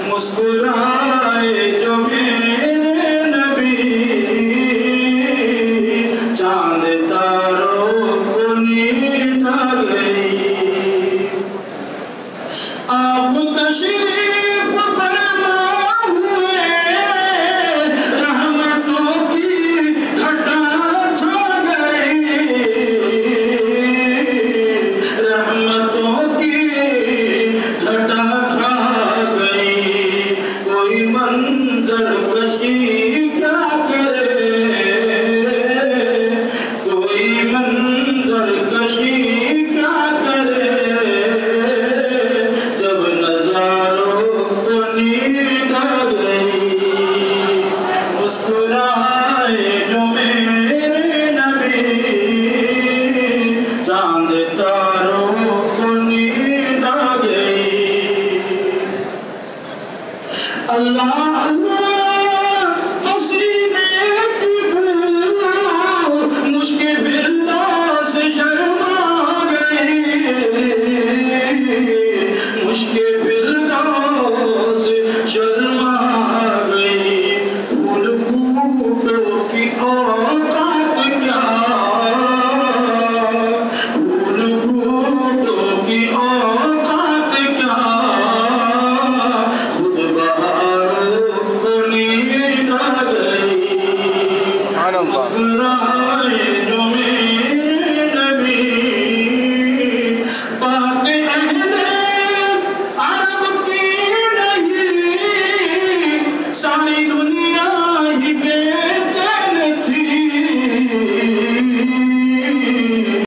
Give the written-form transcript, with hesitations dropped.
मुस्कुराए जो मेरे नबी, चांद तारों को नींद आ गई। आप तशरीफ फरमा हुए, रहमतों की घटा छा गई, रहमतों की घटा छा गई। कोई मंजर कशी क्या करे, कोई मंजर कशी क्या करे, जब नजारों को नींद आ गई। मुस्कुराए जो मेरे नबी, चांद तारों को नींद आ गई। अल्लाह अल्लाह हसीने की भूल, मुश्किल